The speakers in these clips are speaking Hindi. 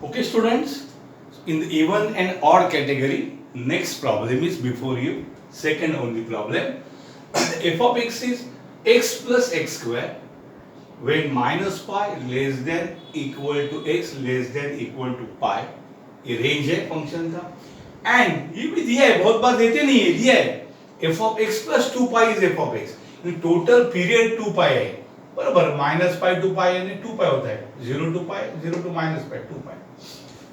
Okay, students, in the even and odd category, next problem is before you, second only problem. F of x is x plus x square when minus pi less than equal to x less than equal to pi. ये रेंज है फंक्शन का एंड ये भी दिया है, बहुत बार देते नहीं है, दिया है f of x plus 2 pi is f of x. In total period 2 pi है बराबर, माइनस पाई टू पाई यानी 2 पाई होता है, 0 to pi 0 to minus pi 2 pi.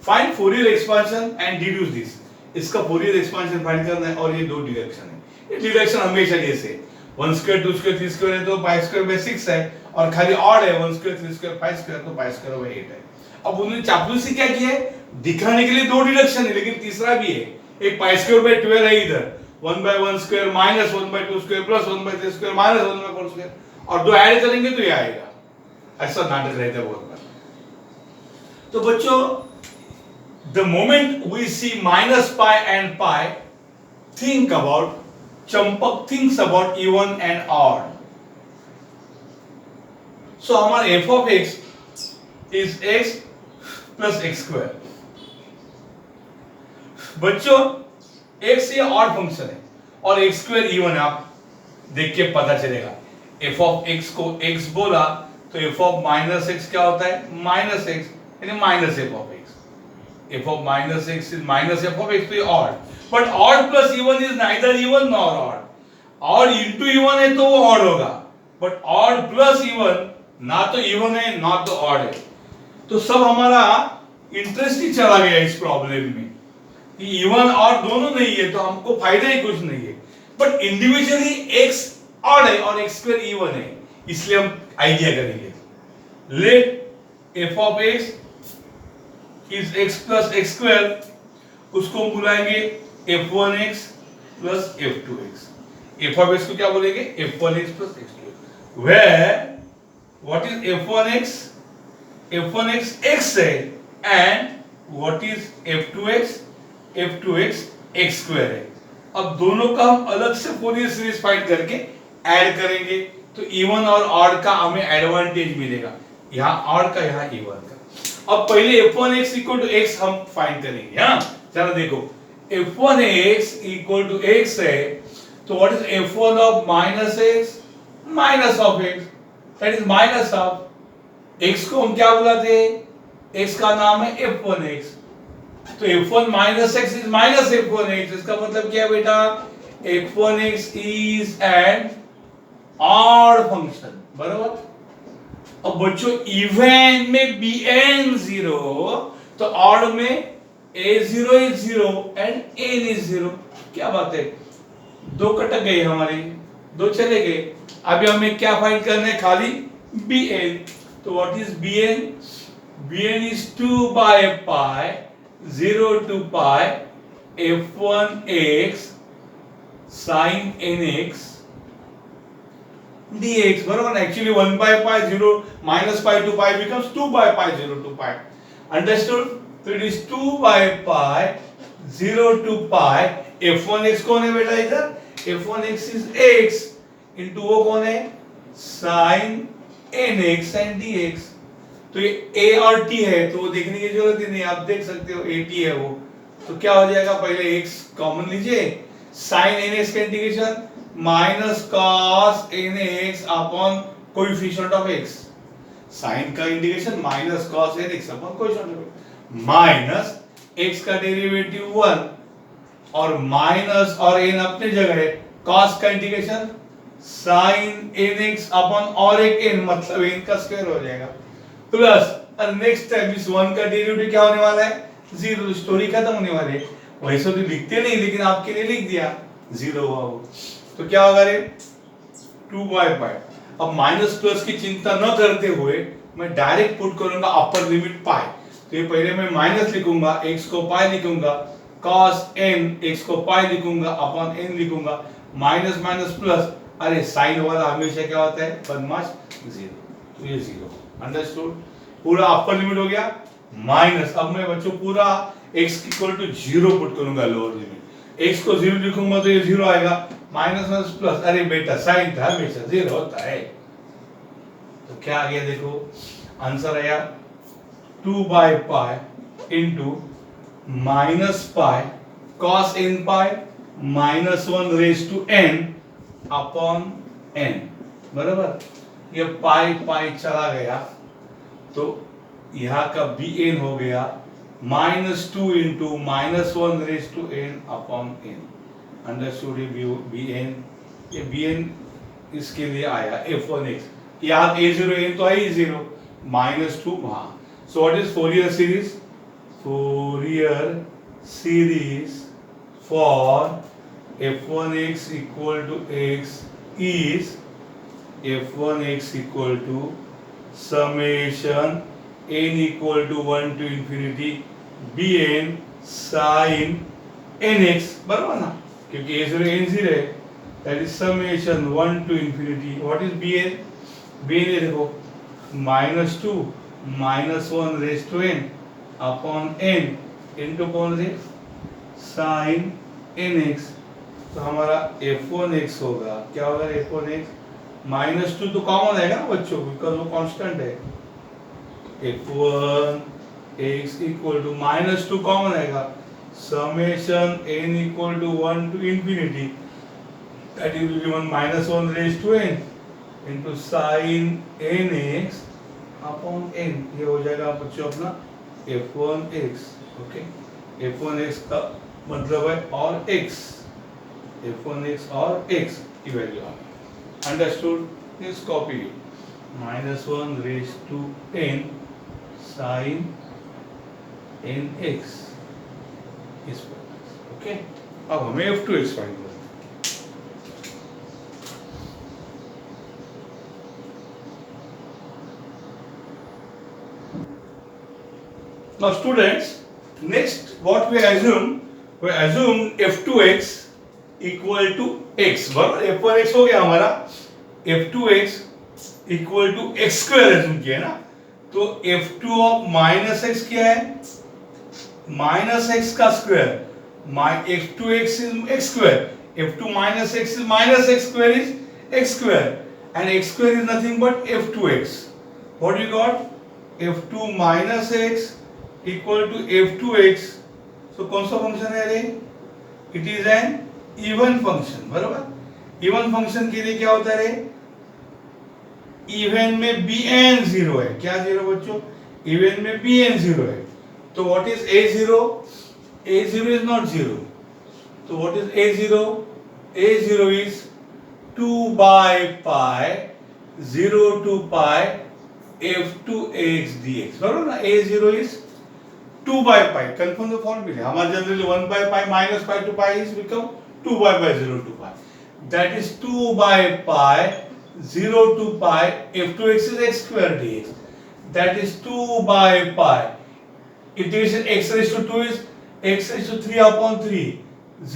Find Fourier expansion and deduce this. इसका फोरियर एक्सपांशन फाइंड करना है और ये दो डायरेक्शन है. ये डायरेक्शन हमेशा जैसे 1 स्क्वायर 2 स्क्वायर 3 स्क्वायर है तो पाई स्क्वायर बाय 6 है और खाली ऑड है 1 स्क्वायर 3 स्क्वायर 5 स्क्वायर तो पाई स्क्वायर बाय 8 है. अब उन्होंने चापलूसी क्या की है, दिखाने के लिए दो डायरेक्शन है लेकिन तीसरा भी है. एक पाई स्क्वायर बाय 12 है इधर, 1 by 1 square minus 1 by 2 square plus 1 by 3 square minus 1 by 4 square और दो ऐड करेंगे तो ये आएगा. ऐसा नाटक रहता है बहुत बार. तो बच्चों, the moment we see minus pi and pi, think about, Champak thinks about even and odd. So हमारा f of x is x plus x square. बच्चों, x ये ऑड फंक्शन है और x स्क्वायर इवन है, आप देख के पता चलेगा. f of x को x बोला तो f of minus x क्या होता है, माइनस x यानी minus f of x. f of minus x is minus f of x, तो ये odd. But odd plus even is neither even nor odd. Odd into even है तो वो odd होगा. But odd plus even ना तो even है ना तो odd है. तो सब हमारा इंटरेस्ट ही चला गया इस प्रॉब्लम में कि even और दोनों नहीं है तो हमको फायदा ही कुछ नहीं है. But individually x odd है और x square even है, इसलिए हम आइडिया करेंगे. Let f of x is x plus x square, उसको हम बुलाएंगे f1x plus f2x. f of x को क्या बोलेंगे, f1x plus x2x. Where what is f1x? f1x x है and what is f2x? f2x x square है. अब दोनों का हम अलग से फोरियर सीरीज फाइंड करके ऐड करेंगे तो इवन और ऑड का हमें एडवांटेज मिलेगा. यहाँ ऑड का, यहाँ इवन का. अब पहले f1x इक्वल टू x हम फाइंड करेंगे. हाँ, चलो देखो, f1x इक्वल टू x है तो what is f1 of minus x? Minus of x, that is minus of x को हम क्या बुलाते हैं, x का नाम है f1x. तो f1 minus x is minus f1x. इसका मतलब क्या है बेटा, f1x is an odd function, बराबर. अब बच्चों, इवन में bn 0 तो ऑड में a0 is 0 and n is 0. क्या बात है, दो कटक गए हमारे, दो चले गए. अभी हमें क्या फाइंड करना है, खाली bn. तो what is bn? bn is 2 by pi 0 to pi f1x sin nx dx, बराबर. Actually 1 by pi 0 minus pi to pi becomes 2 by pi 0 to pi. Understood? So it is 2 by pi 0 to pi. f1x कौन है बेटा इधर, f1x is x into वो कौन है, sin nx and dx. तो ये a और t है तो वो देखने की जरूरत ही नहीं, आप देख सकते हो at है वो. तो क्या हो जाएगा, पहले x कॉमन लीजिए, sin nx का integration minus cos nx upon coefficient of x. sin का integration minus cos nx upon coefficient of x minus x का डेरिवेटिव 1 और माइनस और n अपने जगह है, cos का इंटीग्रेशन sin nx अपॉन और एक n मतलब n का स्क्वायर हो जाएगा प्लस और नेक्स्ट टाइम इस 1 का डेरिवेटिव क्या होने वाला है, 0. स्टोरी खत्म होने वाली है. वैसे तो लिखते नहीं लेकिन आपके लिए लिख दिया, 0 हुआ वो. तो क्या होगा रे, 2 by pi. अब माइनस प्लस की चिंता न करते हुए मैं डायरेक्ट पुट करूंगा अपर लिमिट पाई. तो ये पहले मैं माइनस लिखूंगा, x को पाई लिखूंगा, cos n x को पाई लिखूंगा अपॉन n लिखूंगा, माइनस माइनस प्लस. अरे साइन वाला हमेशा क्या होता है, बदमाश, 0. तो ये 0. अंडरस्टूड? पूरा अपर लिमिट हो गया माइनस. अब मैं बच्चों पूरा x इक्वल टू 0 पुट करूंगा लोअर लिमिट. x को 0 लिखूंगा तो ये 0 आएगा, माइनस माइनस प्लस. अरे बेटा साइन था हमेशा 0 होता है. तो क्या आ गया देखो, आंसर आया 2 by pi into minus pi cos n pi minus 1 raise to n upon n, बराबर। ये पाई पाई चला गया तो यहाँ का बी एन हो गया -2 into minus 1 raise to n upon n, understood. B n, ये बी एन इसके लिए आया f1x, यहाँ a0 n तो आई 0 -2 वहाँ। So what is Fourier series? Fourier series for f1x equal to x is f1x equal to summation n equal to 1 to infinity bn sin nx, बराबर ना, क्योंकि a0 n0 है, that is summation 1 to infinity, what is bn? bn ये देखो -2 -1 raised to n upon n into कौन से sin nx। तो हमारा f1x होगा, क्या होगा f1x? -2 तो कॉमन है ना बच्चों, बिकॉज वो कांस्टेंट है। f1x इक्वल टू -2 कॉमन आएगा, summation n equal to 1 to infinity, that is given -1 raise to n into sin nx upon n। ये हो जाएगा बच्चों अपना f1x। ओके, f1x का मतलब है और x, f1x और x की वैल्यू आ गई, understood. This copy -1 raise to n sin nx इस पर। ओके, अब हमें f2x फाइंड करना है। Now students, next what we assume f2x equal to x, बराबर। f1x हो गया हमारा, f2x equal to x square assume किया ना, तो f2 of -x क्या है? -x का square, f2x is x square, f2 minus x is x square is x square, and x square is nothing but f2x. What you got? f2 minus x equal to f2x. So कौन सा फंक्शन है रे? It is an even function, बराबर। इवन फंक्शन के लिए क्या होता है रे? इवन में bn 0 है, क्या 0 बच्चों? इवन में bn 0 है, तो what is a0? a0 is not 0, तो what is a0? a0 is 2 by pi 0 to pi f2x dx, बराबर ना। a0 is 2 by pi, confirm the formula, हमारा generally 1 by pi minus pi to pi is become 2 by pi 0 to pi, that is 2 by pi 0 to pi f2x is x square dx, that is 2 by pi integration x raised to 2 is x raised to 3 upon 3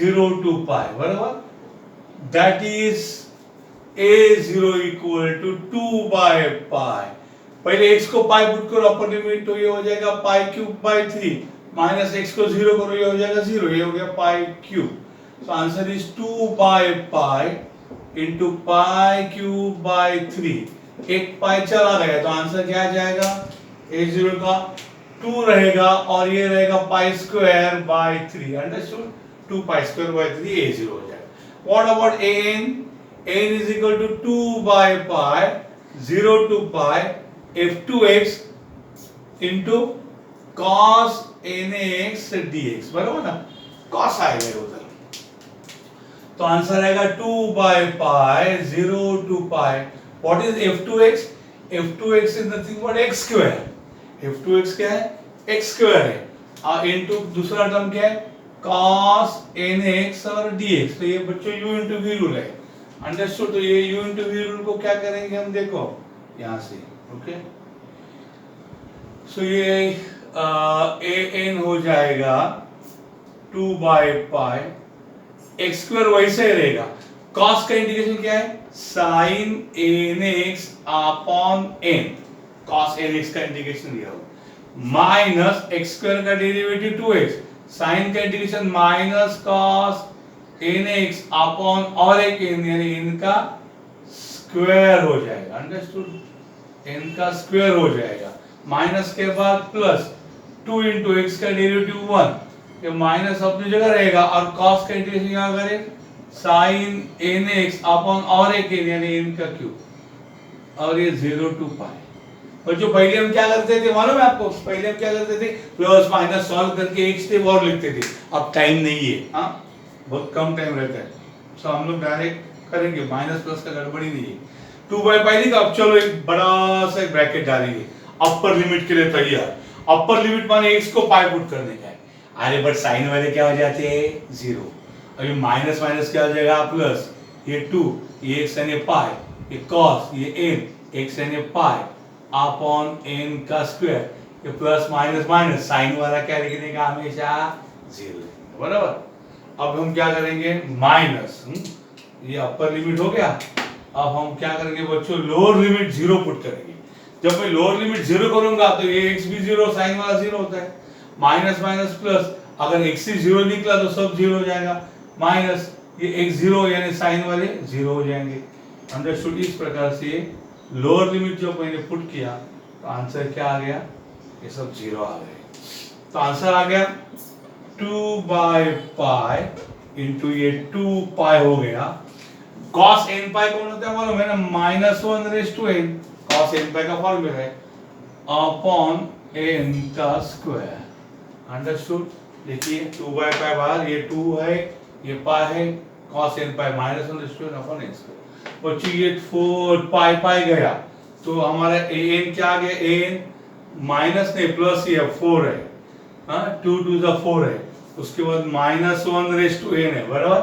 0 to pi, बराबर। that is a0 equal to 2 by pi, पहले x को पाई पुट करो अपर लिमिट, तो ये हो जाएगा पाई क्यूब बाई 3 माइनस x को 0 करो, ये हो जाएगा 0, ये हो गया पाई cube. So answer is 2 by pi into pi cube by 3। एक पाई चला गया तो आंसर क्या आ जाएगा? a0 का 2 रहेगा और ये रहेगा pi square by 3, understood. 2 pi square by 3 a0 हो जाएगा। What about an? an is equal to 2 by pi 0 to pi f2x into cos nx dx, बराबर ना, cos आएगा उधर, तो आंसर आएगा 2 by pi 0 to pi। what is f2x? f2x is nothing but x square, f2x क्या है? x square है, into दूसरा टर्म क्या है? cos nx और dx, तो ये बच्चों u into v रूल है, अंडरस्टूड। तो ये u into v रूल को क्या करेंगे हम, देखो यहाँ से, ओके। सो ये an हो जाएगा 2 by pi, x स्क्वायर वैसे ही रहेगा, cos का इंटीग्रेशन क्या है? sin nx upon n, cos nx का इंटीग्रेशन लिया हो, माइनस x स्क्वायर का डेरिवेटिव 2x, sin का integration minus cos nx upon और एक n, यानी n का स्क्वायर हो जाएगा, अंडरस्टूड। n का स्क्वायर हो जाएगा, माइनस के बाद प्लस, 2 इंटू एक्स का डेरिवेटिव 1, ये माइनस अपनी जगह रहेगा और कॉस का इंटीग्रेशन क्या करें साइन एन एक्स अपॉन और एक n यानी n का क्यूब और ये 0 टू पाई। और जो पहले हम क्या करते थे मालूम है आपको, पहले हम क्या करते थे प्लस माइनस सॉल्व करके एक स्टेप और लिखते थे, अब टाइम नहीं है, हाँ बहुत कम टाइम रहता है, तो हम लोग डायरेक्ट करेंगे, माइनस प्लस का गड़बड़ी नहीं है। 2 बाई पाई लिखा, अब चलो एक बड़ा सा एक ब्रैकेट डालेंगे अपर लिमिट के लिए तैयार। अपर लिमिट माने x को पाई पुट करने का है, अरे बट साइन वाले क्या हो जाते हैं 0, अभी माइनस माइनस क्या हो जाएगा प्लस, ये 2 ये x यानी पाई, ये cos ये n x यानी पाई अपॉन n का स्क्वायर, ये प्लस माइनस माइनस साइन वाला क्या लिखने का हमेशा 0, बराबर। अब हम क्या करेंगे माइनस, ये अपर लिमिट हो गया, अब हम क्या करेंगे बच्चों लोअर लिमिट 0 पुट करेंगे। जब मैं लोअर लिमिट 0 करूंगा तो ये x भी 0 साइन वाला 0 होता है, माइनस माइनस प्लस, अगर x से 0 निकला तो सब 0 हो जाएगा, माइनस ये x 0 यानी साइन वाले 0 हो जाएंगे। अंडरस्टूड। इस प्रकार से लोअर लिमिट जो मैंने पुट किया तो आंसर क्या आ गया, ये सब 0 आ गए, तो आंसर आ गया 2 बाई पाई इंटू ये 2 पाई हो गया। cos n पाई कौन होता है मालूम है ना, minus 1 raise to n, cos n pi का फॉर्मूला है अपॉन n का स्क्वायर। अंडरस्टूड। देखिए 2 बाई पाई बाहर, ये 2 है ये पाई है, cos n pi minus 1 raise to n upon n square. बच्चों ये 4 पाई पाई गया तो हमारा an क्या आ गया, an माइनस नहीं प्लस ये 4 है, हाँ 2 टू द 4 है, उसके बाद माइनस 1 रेज टू n है बराबर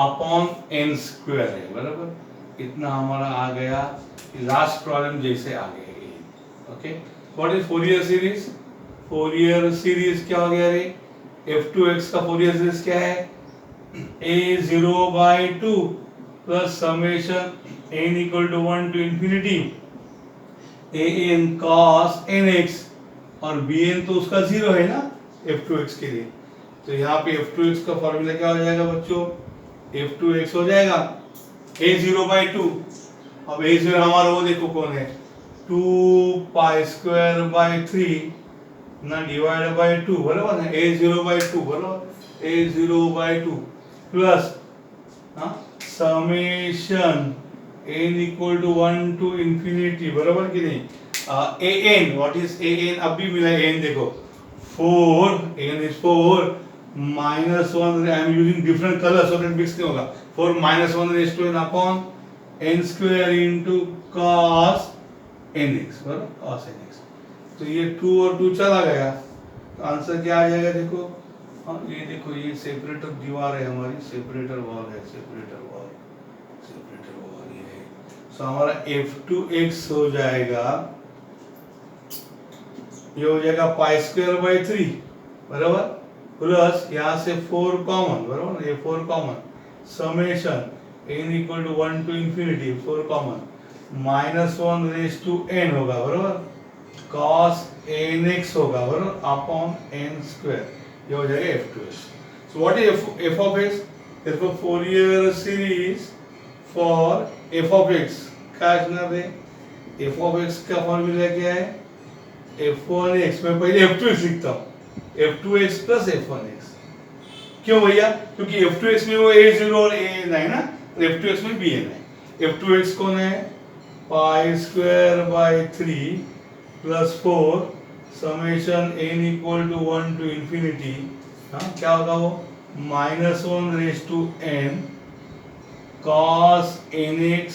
अपॉन n स्क्वायर है बराबर, इतना हमारा आ गया। लास्ट प्रॉब्लम जैसे आ गया। Okay, what is Fourier series, Fourier series क्या हो गया रे, f2x का फोरियर सीरीज क्या है, a0/2 plus summation n equal to 1 to infinity an cos nx और bn तो उसका 0 है ना f2x के लिए, तो यहाँ पे f2x का फॉर्मूला क्या हो जाएगा बच्चों, f2x हो जाएगा a0/2। अब a0 हमारा वो देखो कौन है 2 पाई स्क्वायर बाई 3 ना डिवाइड बाई 2 बराबर है, a0/2 बराबर a0/2 plus summation n equal to 1 to infinity बराबर कि नहीं, an व्हाट इज an, अब भी मिला n देखो 4, n is 4 minus 1, I am using different colors so that mix नहीं होगा, 4 minus 1 raised to n upon n square into cos nx बराबर cos nx। तो ये 2 और 2 चला गया तो आंसर क्या आ जाएगा देखो, ये देखो ये सेपरेटर दीवार है हमारी, सेपरेटर वॉल है, सेपरेटर वॉल ये है, सो हमारा f2x हो जाएगा, ये हो जाएगा पाई स्क्वायर बाई 3 बराबर प्लस यहाँ से 4 कॉमन बराबर, ये 4 common summation n equal to 1 to infinity 4 common minus 1 raise to n होगा बराबर cos nx होगा बराबर अपॉन n स्क्वायर, ये हो जाएगा f2x। So what is f of x, therefore Fourier series for f of x क्या रखना है, f of x का फॉर्मूला क्या है f1x, मैं पहले f2x लिखता हूँ f2x प्लस f1x, क्यों भैया, क्योंकि f2x में वो a0 और an है ना, तो f2x में bn है। f2x कौन है pi square by 3 plus 4 summation n equal to 1 to infinity, हाँ क्या होगा वो minus 1 raise to n cos nx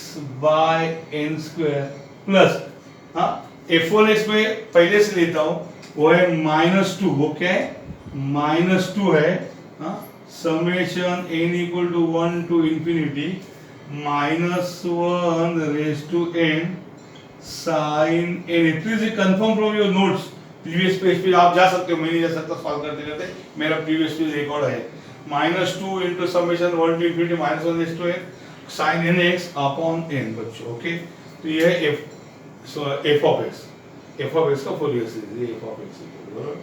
by n square plus, हाँ f1x में पहले से लेता हूँ वो है -2, वो क्या है -2 है, summation n equal to 1 to infinity -1 raise to n sine n। Please confirm from your notes, previous page पे आप जा सकते हो, मैं नहीं जा सकता सॉल्व करते करते, मेरा प्रीवियस पेज रिकॉर्ड है -2 into summation 1 to infinity -1 raise to n sine nx upon n बच्चों। ओके, तो ये है f of x का फोरियर सीरीज, ये f of x बराबर।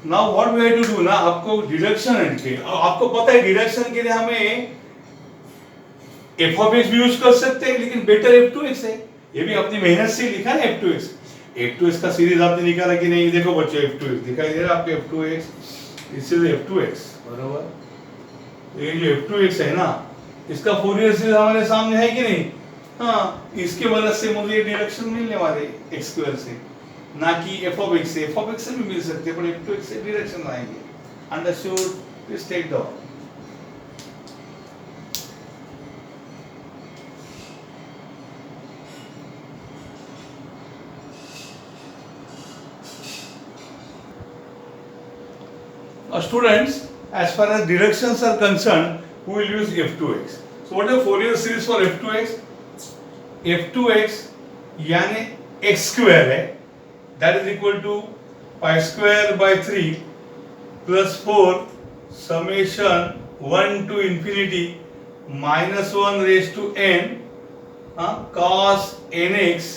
Now what we have to do ना, आपको डिडक्शन के, आपको पता है डिडक्शन के लिए हमें f of x भी यूज कर सकते हैं, लेकिन बेटर f2x है, ये भी अपनी मेहनत से लिखा है f2x, f2x का सीरीज आपने निकाला कि नहीं? देखो बच्चों f2x दिखाई दे रहा है आपके f2x, इससे f2x बराबर ये जो f2x है ना इसका फोरियर सीरीज हमारे सामने है कि नहीं? हाँ, इसके मदद से मुझे ये डिडक्शन मिलने वाले x स्क्वायर से, ना कि f(x) से। f(x) से भी मिल सकते हैं पर f2x से डिडक्शन आएंगे। Understood? Please take down. Students, as far as deductions are concerned, we will use f2x. So what is the Fourier series for f2x? f2x यानी x square है, that is equal to pi square by 3 plus 4 summation 1 to infinity minus 1 raised to n cos nx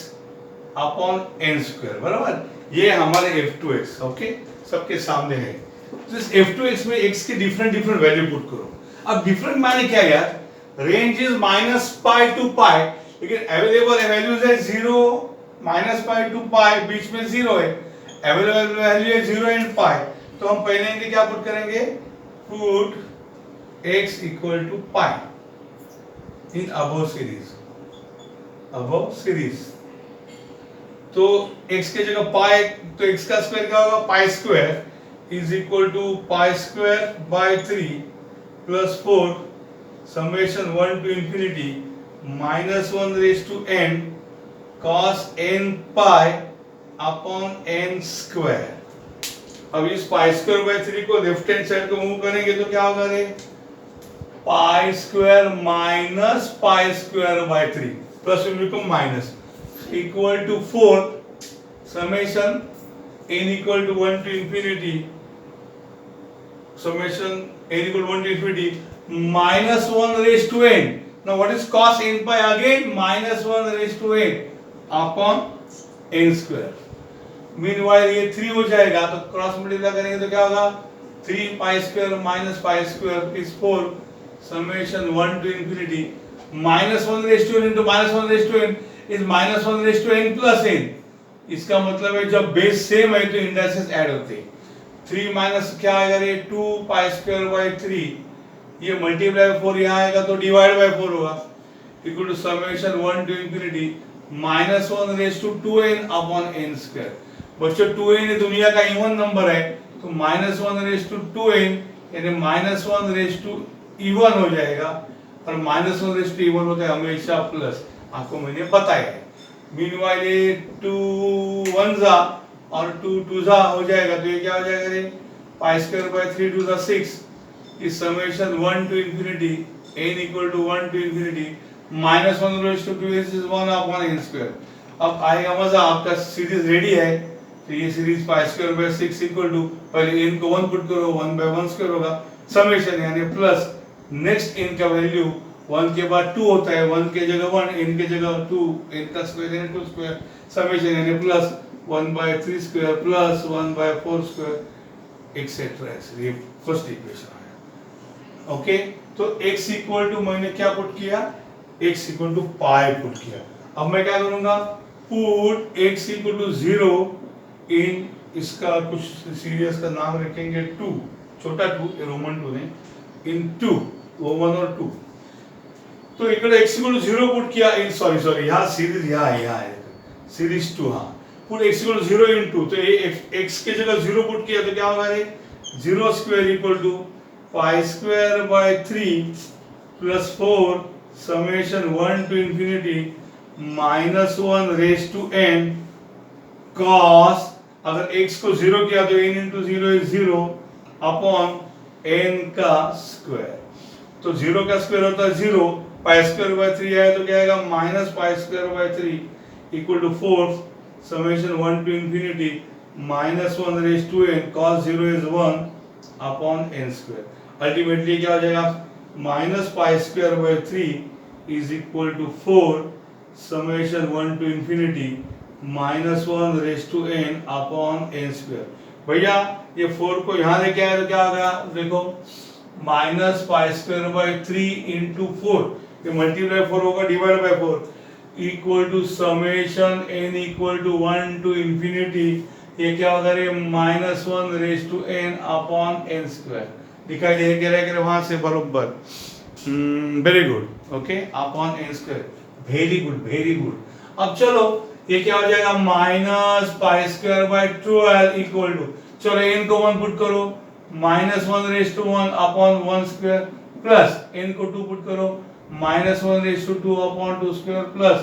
upon n square बराबर। ये हमारे f2x ओके सबके सामने है। तो इस f2x में x की डिफरेंट वैल्यू पुट करो। अब डिफरेंट माने क्या यार? रेंज इज -पाई टू पाई, लेकिन अवेलेबल वैल्यूज है 0 -पाई टू पाई, बीच में 0 है। अवेलेबल वैल्यू है 0 एंड पाई, तो हम पहले इनके क्या पुट करेंगे? Put x equal to pi in above series. तो x के जगह पाई, तो x का स्क्वायर क्या होगा? Pi square is equal to pi square by 3 plus 4 summation 1 to infinity minus 1 raised to n cos n pi upon n square। अब इस pi square by 3 को लेफ्ट हैंड साइड को मूव करेंगे तो क्या होगा रे? pi square minus pi square by 3 plus will become minus equal to 4 summation n equal to 1 to infinity summation n equal to 1 to infinity minus 1 raised to n. Now what is cos n pi again? Minus 1 raised to n upon n square. Meanwhile ये 3 हो जाएगा तो क्रॉस मल्टीप्लाई करेंगे तो क्या होगा? 3 pi square minus pi square is 4 summation 1 to infinity minus 1 raised to n into minus 1 raised to n is minus 1 raised to n plus n। इसका मतलब है जब बेस सेम है तो इंडाइसेस ऐड होते हैं। 3 माइनस क्या आएगा रे? 2 पाई स्क्वायर बाय 3, ये मल्टीप्लाई 4 यहाँ आएगा तो डिवाइड बाय 4 होगा equal to summation 1 to infinity minus 1 raise to 2n upon n square. बच्चों 2n दुनिया का इवन नंबर है तो माइनस 1 रेज टू 2n यानी माइनस 1 रेज टू इवन हो जाएगा, और माइनस 1 रेज टू इवन होता है हमेशा प्लस, आपको मैंने बताया है। मीनवाइल ये 2 1 जा और 2 2 जा हो जाएगा तो ये क्या हो जाएगा रे? पाई स्क्वायर बाय 3 2 जा 6 is summation 1 to infinity n equal to 1 to infinity minus 1 raise to 2 is 1 upon n square. अब आएगा मजा, आपका सीरीज रेडी है तो ये series pi square by 6 equal to पहले n को 1 पुट करो 1 बाय 1 स्क्वायर होगा समेशन यानी प्लस नेक्स्ट n का वैल्यू 1 के बाद 2 होता है, 1 के जगह 1 n के जगह 2 n का स्क्वायर यानी 2 स्क्वायर समेशन यानी plus 1 by 3 square plus 1 by 4 square etc. ये फर्स्ट इक्वेशन आया। ओके तो x इक्वल टू मैंने क्या पुट किया? x equal to pi put किया। अब मैं क्या करूंगा? Put x equal to 0 in इसका कुछ सीरीज का नाम रखेंगे 2 छोटा 2 रोमन 2 ने इन 2 वो 1 और 2 तो इकडे x इक्वल टू 0 पुट किया इन सॉरी यहाँ सीरीज यहाँ है सीरीज 2 हाँ पुट x इक्वल टू 0 इन 2 तो ये x के जगह 0 पुट किया तो क्या होगा रे? 0 square equal to pi square by 3 plus 4 summation 1 to infinity minus 1 raise to n cos, अगर x को 0 किया तो n into 0 is 0 upon n का स्क्वायर। तो 0 का स्क्वायर होता है 0, पाई स्क्वायर बाय 3 आया तो क्या आएगा? Minus pi square by 3 equal to 4 summation 1 to infinity minus 1 raised to n cos 0 is 1 upon n square। Ultimately क्या हो जाएगा? Minus pi square by 3 is equal to 4 summation 1 to infinity minus 1 raised to n upon n square। भैया ये 4 को यहाँ लेके आए तो क्या होगा? देखो minus pi square by 3 into 4 ये मल्टीप्लाई 4 होगा divide by 4 equal to summation n equal to 1 to infinity, ये क्या होगा रे, -1 raise to n upon n square. दिखाई दे रहा है वहां से बरोबर। Very good, okay, upon n square, very good very good. अब चलो ये क्या हो जाएगा, -π²/12 इक्वल टू, चलो n को 1 पुट करो, -1 raise to 1 upon 1 square, plus n को 2 पुट करो, -1 raise to 2 upon 2 square, plus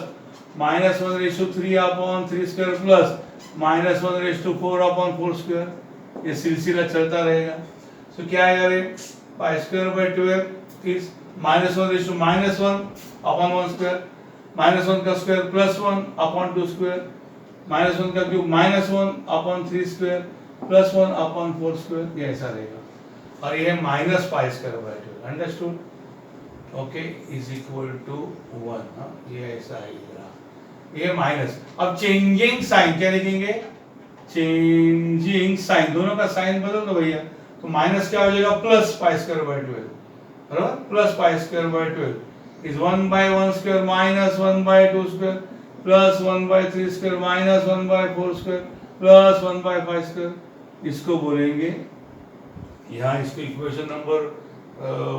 -1 raise to 3 upon 3 square, plus -1 raise to 4 upon 4 square. ये सिलसिला चलता रहेगा। तो क्या आएगा रे, π²/12 is -1 raise to -1 upon 1 square, -1 का स्क्वायर प्लस 1 अपॉन 2 स्क्वायर, -1 का cube -1 upon 3 square, plus 1 upon 4 square, ये ऐसा रहेगा। और ये है -π²/12, understood, okay, is equal to 1, ये ऐसा आएगा, ये माइनस। अब चेंजिंग साइन क्या लिखेंगे, चेंजिंग साइन, दोनों का साइन बदल दो भैया, तो माइनस क्या हो जाएगा, +π²/12, बराबर, +π²/12 is 1/1 square minus 1/2 square plus 1/3 square minus 1/4 square plus 1/5 square। इसको बोलेंगे, यहाँ इसको इक्वेशन नंबर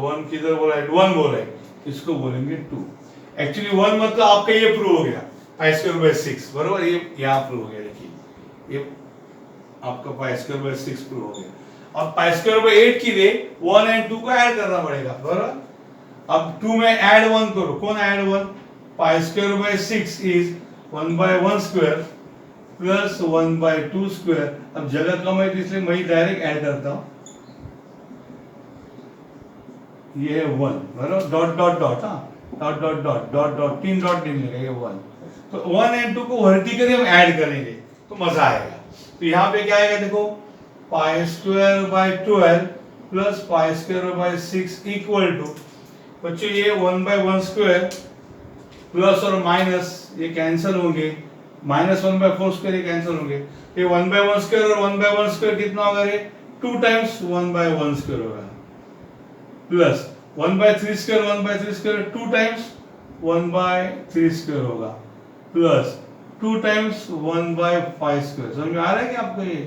1 किधर बोला है, 1 बोला है, इसको बोलेंगे 2। एक्चुअली 1 मतलब आपका ये प्रूव हो गया, π²/6, बरोबर, ये यहाँ प्रूव हो गया, देखिए ये आपका π²/6 प्रूव हो गया। अब π²/8 के लिए 1 और 2 को ऐड करना पड़ेगा, बरोबर। अब 2 में ऐड 1 करो, कौन add 1, π²/6 is 1/1 square plus 1/2 square. अब जगह कम है तो इसलिए मैं डायरेक्ट ऐड करता हूं, ये है 1, बराबर, dot dot dot, dot dot dot dot dot, 3 dot नहीं मिलेगा, ये 1। तो 1 और 2 को वर्टिकली हम ऐड करेंगे तो मजा आएगा। तो यहाँ पे क्या आएगा, देखो, π²/12 प्लस π²/6 इक्वल टू, बच्चों ये 1/1 स्क्वायर प्लस और माइनस ये कैंसिल होंगे, -1/4 स्क्वायर ये कैंसिल होंगे, ये 1/1 स्क्वायर और 1/1 स्क्वायर कितना होगा रे, 2 टाइम्स 1/1 स्क्वायर होगा, plus 1/3 square 1/3 square 2 times 1/3 square होगा, प्लस 2 टाइम्स 1/5 स्क्वायर। समझ में आ रहा है कि आपको, ये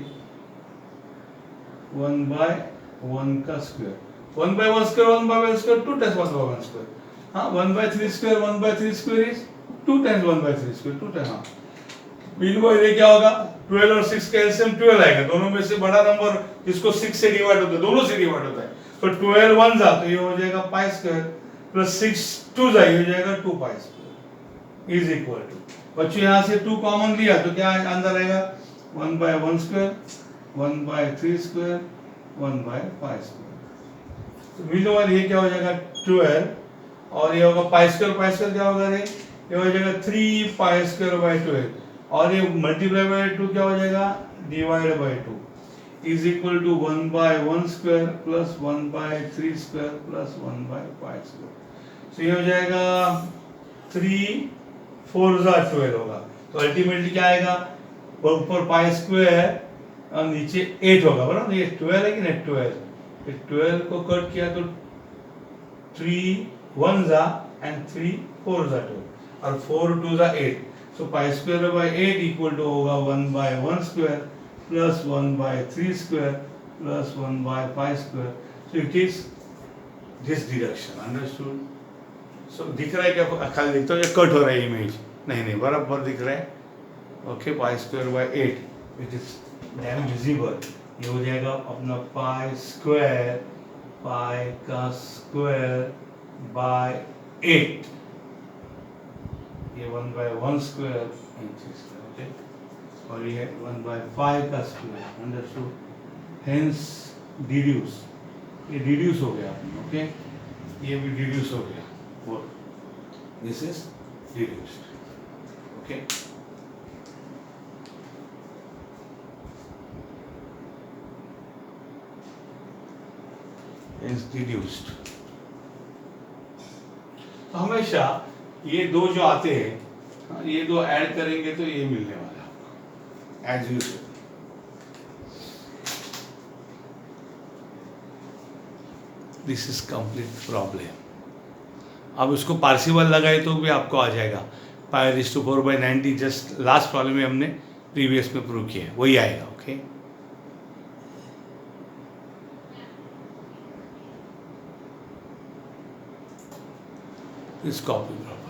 1/1 का square, 1/1 square 1/1 square 2 times 1/1 square, हाँ, 1/3 square 1/3 square is 2 times 1/3 square, 2 times, हाँ। बिल्कुल, ये क्या होगा, 12 और 6 का एलसीएम 12 आएगा, दोनों में से बड़ा नंबर जिसको 6 से डिवाइड होता है, दोनों से डिवाइड होता है, तो 12 1 जा तो ये हो जाएगा π² प्लस 6 2 जा, ये हो जाएगा 2π² इज इक्वल टू, बच्चों यहाँ से 2 कॉमन लिया तो क्या अंदर आएगा, 1/1 स्क्वायर 1/3 स्क्वायर 1/5 स्क्वायर। तो मिलो ये क्या हो जाएगा 12, और ये होगा π² क्या होगा रे, ये हो जाएगा 3π²/12, और ये मल्टीप्लाई बाय 2 क्या हो जाएगा, divide by 2 is equal to 1/1 square plus 1/3 square plus 1/5 square. तो ये हो जाएगा 3 4 जा 12 होगा, तो अल्टीमेटली क्या आएगा, ऊपर π² और नीचे 8 होगा, बराबर। ये 12 है कि नहीं, 12, 12 को कट किया तो 3 1 जा एंड 3 4 जा 12 और 4 2 जा 8, सो π²/8 इक्वल टू होगा 1/1 square plus 1/3 square plus 1/5 square. So it is this deduction, understood. So दिख रहा है क्या, खाली दिखता है, कट हो रहा है इमेज, नहीं बराबर दिख रहा है, okay. π²/8 it is damn visible, ये हो जाएगा अपना π² पाई का स्क्वायर बाय 8, ये 1/1 स्क्वायर इंचेस, ओके, और ये 1/5 का स्क्वायर, अंडरस्टूड। हेंस डिड्यूस, ये डिड्यूस हो गया, ओके, ये भी डिड्यूस हो गया, वो this is deduced, okay. is deduced। तो हमेशा ये दो जो आते हैं, ये दो ऐड करेंगे तो ये मिलने वाला है as usual. This is complete problem. अब इसको पार्सिवल लगाए तो भी आपको आ जाएगा, pi raise to 4/90 just last problem में हमने प्रीवियस में प्रूव किया है, वही आएगा. ओके, इस कॉपी प्रॉपर